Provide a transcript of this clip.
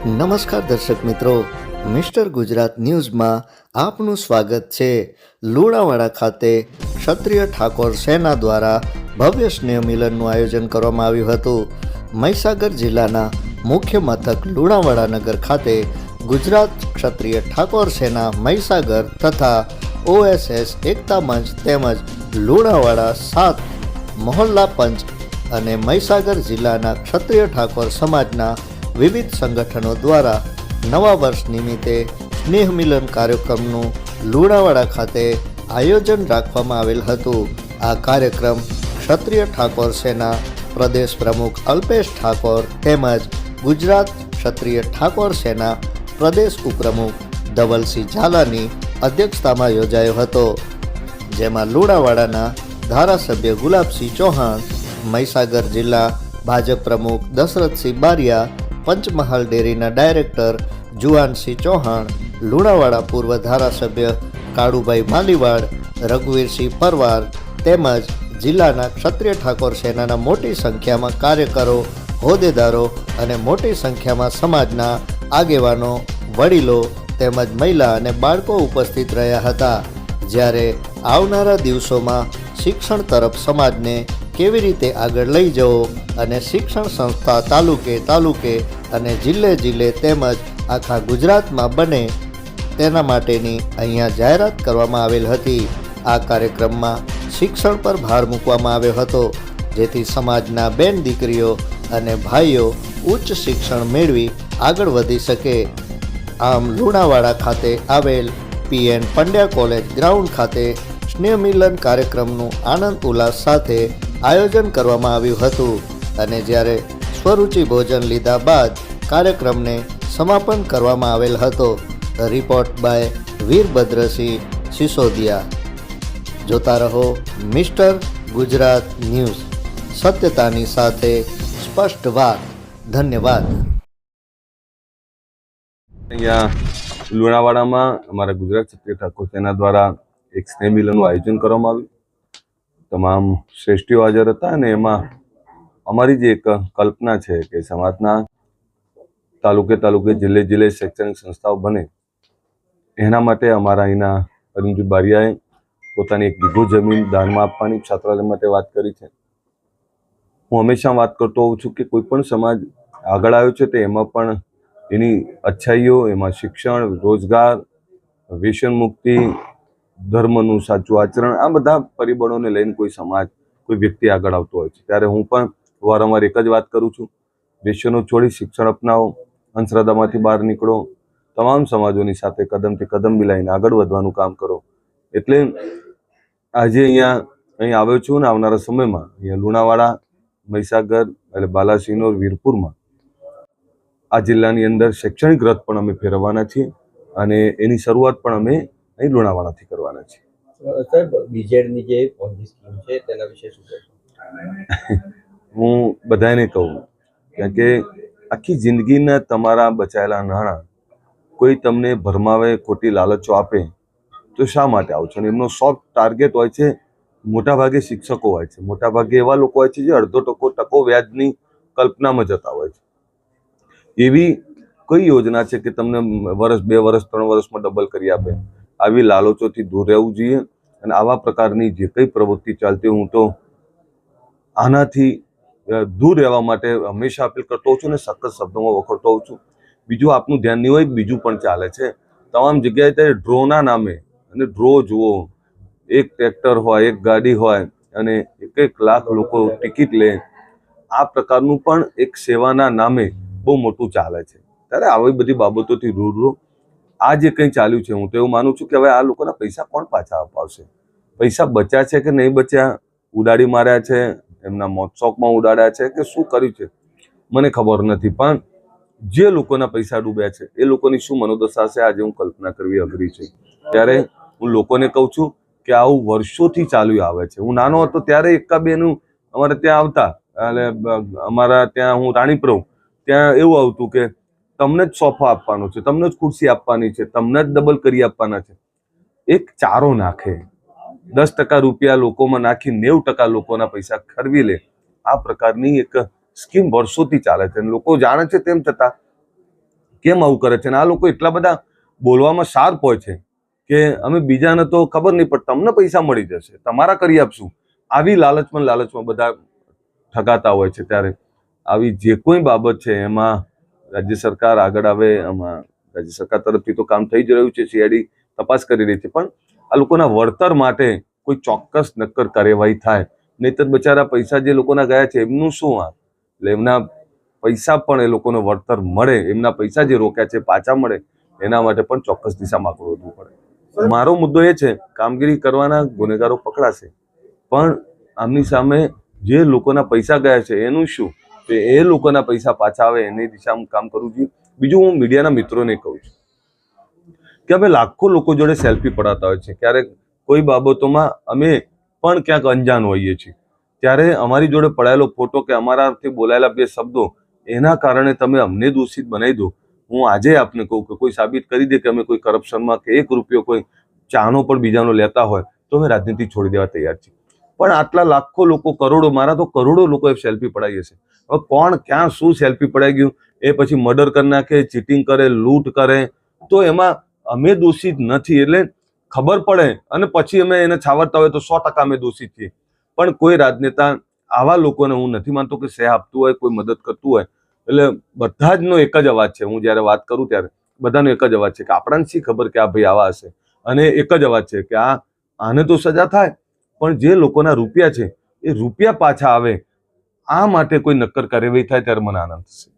નમસ્કાર દર્શક મિત્રો, મિસ્ટર ગુજરાત ન્યૂઝમાં આપનું સ્વાગત છે। લુણાવાડા ખાતે ક્ષત્રિય ઠાકોર સેના દ્વારા ભવ્ય સ્નેહ મિલનનું આયોજન કરવામાં આવ્યું હતું। મહીસાગર જિલ્લાના મુખ્ય મથક લુણાવાડા નગર ખાતે ગુજરાત ક્ષત્રિય ઠાકોર સેના મહીસાગર તથા OSS એકતા મંચ તેમજ લુણાવાડા 7 મહોલ્લા પંચ અને મહીસાગર જિલ્લાના ક્ષત્રિય ઠાકોર સમાજના વિવિધ સંગઠનો દ્વારા નવા વર્ષ નિમિત્તે સ્નેહ મિલન કાર્યક્રમનું લુણાવાડા ખાતે આયોજન રાખવામાં આવેલ હતું। આ કાર્યક્રમ ક્ષત્રિય ઠાકોર સેના પ્રદેશ પ્રમુખ અલ્પેશ ઠાકોર તેમજ ગુજરાત ક્ષત્રિય ઠાકોર સેના પ્રદેશ ઉપપ્રમુખ ધવલસિંહ ઝાલાની અધ્યક્ષતામાં યોજાયો હતો, જેમાં લુણાવાડાના ધારાસભ્ય ગુલાબસિંહ ચૌહાણ, મહીસાગર જિલ્લા ભાજપ પ્રમુખ દશરથસિંહ બારિયા, પંચમહાલ ડેરીના ડાયરેક્ટર જુવાનસિંહ ચૌહાણ, લુણાવાડા પૂર્વ ધારાસભ્ય કાળુભાઈ માલીવાડ, રઘુવીરસિંહ પરવાર તેમજ જિલ્લાના ક્ષત્રિય ઠાકોર સેનાના મોટી સંખ્યામાં કાર્યકરો, હોદ્દેદારો અને મોટી સંખ્યામાં સમાજના આગેવાનો, વડીલો તેમજ મહિલા અને બાળકો ઉપસ્થિત રહ્યા હતા। જ્યારે આવનારા દિવસોમાં શિક્ષણ તરફ સમાજને કેવી રીતે આગળ લઈ જવો અને શિક્ષણ સંસ્થા તાલુકે અને જિલ્લે તેમજ આખા ગુજરાતમાં બને તેના માટેની અહીંયા જાહેરાત કરવામાં આવેલ હતી। આ કાર્યક્રમમાં શિક્ષણ પર ભાર મૂકવામાં આવ્યો હતો, જેથી સમાજના બેન દીકરીઓ અને ભાઈઓ ઉચ્ચ શિક્ષણ મેળવી આગળ વધી શકે। આમ લુણાવાડા ખાતે આવેલ PN પંડ્યા કોલેજ ગ્રાઉન્ડ ખાતે સ્નેહ મિલન કાર્યક્રમનું આનંદ ઉલ્લાસ સાથે આયોજન કરવામાં આવ્યું હતું અને જ્યારે સ્વરૂચિ ભોજન લીધા બાદ કાર્યક્રમને સમાપન કરવામાં આવેલ હતો। Report by Virbhadrasinh Sisodiya. જોતા રહો મિસ્ટર ગુજરાત ન્યૂઝ, સત્યતાની સાથે સ્પષ્ટ વાત। ધન્યવાદ। અહીંયા લુણાવાડામાં અમારા ગુજરાત ક્ષત્રિય ઠાકોર સેના દ્વારા એક સ્નેહ મિલનનું આયોજન કરવામાં આવ્યું। તમામ શ્રેષ્ઠીઓ હાજર હતા અને એમાં અમારી જે એક કલ્પના છે કે સમાજના તાલુકે જિલ્લે શૈક્ષણિક સંસ્થાઓ બને, એના માટે અમારા અહીંના અરુણજી બારિયાએ પોતાની એક બીઘો જમીન દાનમાં આપવાની છાત્રાલય માટે વાત કરી છે। હું હંમેશા વાત કરતો હોઉં છું કે કોઈ પણ સમાજ આગળ આવ્યો છે તો એમાં પણ એની અચ્છાઈઓ, એમાં શિક્ષણ, રોજગાર, વ્યસન મુક્તિ, ધર્મનું સાચું આચરણ, આ બધા પરિબળોને લઈને કોઈ સમાજ, કોઈ વ્યક્તિ આગળ આવતો હોય છે। ત્યારે હું પણ વારંવાર એક જ વાત કરું છું, વ્યસનો છોડી શિક્ષણ અપનાવો, અંધશ્રદ્ધામાંથી બહાર નીકળો, તમામ સમાજોની સાથે કદમથી કદમ મિલાવીને આગળ વધવાનું કામ કરો। એટલે આજે અહીં આવ્યો છું ને આવનારા સમયમાં અહીંયા લુણાવાડા, મહીસાગર એટલે બાલાસિનોર, વીરપુરમાં આ જિલ્લાની અંદર શૈક્ષણિક રથ પણ અમે ફેરવવાના છીએ અને એની શરૂઆત પણ અમે અહીં લુણાવાડાથી કરવાના છીએ। સાહેબ, બીજેડની જે પોલિસી સ્કીમ છે તેના વિશે શું કહેશો? હું બધાને કહું કે આખી જિંદગીના તમારા બચાયેલા નાણાં કોઈ તમને ભરમાવે, ખોટી લાલચો આપે તો શા માટે આવો છો? એમનો સોફ્ટ ટાર્ગેટ હોય છે, મોટાભાગે શિક્ષકો હોય છે, મોટાભાગે એવા લોકો હોય છે જે અડધો ટકો વ્યાજની કલ્પનામાં જતા હોય છે। એવી કઈ યોજના છે કે તમને વર્ષ, 2 વર્ષ, 3 વર્ષમાં ડબલ કરી આપે? આવી લાલચોથી દૂર રહેવું જોઈએ અને આવા પ્રકારની જે કઈ પ્રવૃત્તિ ચાલતી, હું તો આનાથી દૂર રહેવા માટે હંમેશા અપીલ કરતો હોઉં છું અને સખત શબ્દોમાં વખોડતો હોઉં છું। બીજું આપનું ધ્યાન નહીં હોય, બીજું પણ ચાલે છે તમામ જગ્યાએ તે ડ્રોના નામે, અને ડ્રો જુઓ, એક ટ્રેક્ટર હોય, એક ગાડી હોય અને 1 લાખ લોકો ટિકિટ લે, આ પ્રકારનું પણ એક સેવાના નામે બહુ મોટું ચાલે છે। ત્યારે આવી બધી બાબતોથી દૂર રહો। આ જે કંઈ ચાલ્યું છે, હું તો એવું માનું છું કે હવે આ લોકોના પૈસા કોણ પાછા અપાવશે? પૈસા બચ્યા છે કે નહીં બચ્યા, ઉડાડી માર્યા છે, એમના મોત શોખમાં ઉડાડ્યા છે કે શું કર્યું છે મને ખબર નથી, પણ જે લોકોના પૈસા ડૂબ્યા છે એ લોકોની શું મનોદશા છે આજે હું કલ્પના કરવી અઘરી છે। ત્યારે હું લોકોને કહું છું કે આવું વર્ષોથી ચાલ્યું આવે છે। હું નાનો હતો ત્યારે એકાબેનું અમારે ત્યાં આવતા, એટલે અમારા ત્યાં હું રાણીપ્રવ, ત્યાં એવું આવતું કે તમને જ સોફા આપવાનો છે, તમને જ ખુરશી આપવાની છે, તમને જ ડબલ કરી આપવાના છે। એક ચારો નાખે, 10% રૂપિયા લોકોમાં નાખી 90% લોકોના પૈસા ખરવી લે, આ પ્રકારની એક સ્કીમ વર્ષોથી ચાલે છે। લોકો જાણે છે તેમ છતાં કેમ આવું કરે છે? અને આ લોકો એટલા બધા બોલવામાં શાર્પ હોય છે કે અમે બીજાને તો ખબર નહીં પણ તમને પૈસા મળી જશે, તમારા કરી આપશું, આવી લાલચમાં બધા ઠગાતા હોય છે. ત્યારે આવી જે કોઈ બાબત છે એમાં રાજ્ય સરકાર આગળ આવે. એમાં રાજ્ય સરકાર તરફથી તો કામ થઈ જ રહ્યું છે, CID તપાસ કરી રહી છે, પણ આ લોકોના વળતર માટે કોઈ ચોક્કસ નક્કર કાર્યવાહી થાય, નહીતર બચારા પૈસા જે લોકોના ગયા છે એમનું શું? એટલે એમના પૈસા પણ એ લોકોને વળતર મળે, એમના પૈસા જે રોક્યા છે પાછા મળે, એના માટે પણ ચોક્કસ દિશામાં આગળ વધવું પડે. મારો મુદ્દો એ છે, કામગીરી કરવાના ગુનેગારો પકડાશે, પણ આમની સામે જે લોકોના પૈસા ગયા છે એનું શું? તો એ લોકોના પૈસા પાછા આવે એની દિશામાં કામ કરવું જોઈએ. બીજું હું મીડિયાના મિત્રોને કહું છું કે અમે લાખો લોકો જોડે સેલ્ફી પડાતા હોય છે. ક્યારેક કોઈ બાબતોમાં અમે પણ ક્યાંક અંજાન હોઈએ છીએ, ત્યારે અમારી જોડે પડાયેલો ફોટો કે અમારાથી બોલાયેલા બે શબ્દો, એના કારણે તમે અમને દોષિત બનાવી દો. હું આજે આપને કહું કે કોઈ સાબિત કરી દે કે અમે કોઈ કરપ્શનમાં કે 1 રૂપિયો કોઈ ચાનો પણ બીજાનો લેતા હોય તો અમે રાજનીતિ છોડી દેવા તૈયાર છીએ. પણ આટલા લાખો લોકો, કરોડો, મારા તો કરોડો લોકોએ સેલ્ફી પડાવી હશે. હવે કોણ ક્યાં શું સેલ્ફી પડાઈ ગયું, એ પછી મર્ડર કરી નાખે, ચીટિંગ કરે, લૂંટ કરે, તો એમાં અમે દોષિત નથી. એટલે ખબર પડે અને પછી અમે એને છાવરતા હોય તો 100% અમે દોષિત છીએ. પણ કોઈ રાજનેતા આવા લોકોને હું નથી માનતો કે સહાય આપતું હોય, કોઈ મદદ કરતું હોય. એટલે બધા જનો એક જ અવાજ છે. હું જ્યારે વાત કરું ત્યારે બધાનો એક જ અવાજ છે કે આપણાને શી ખબર કે આ ભાઈ આવા હશે, અને એક જ અવાજ છે કે આને તો સજા થાય, પણ જે લોકોના રૂપિયા છે એ રૂપિયા પાછા આવે, આ માટે કોઈ નક્કર કાર્યવાહી થાય ત્યારે મને આનંદ થશે.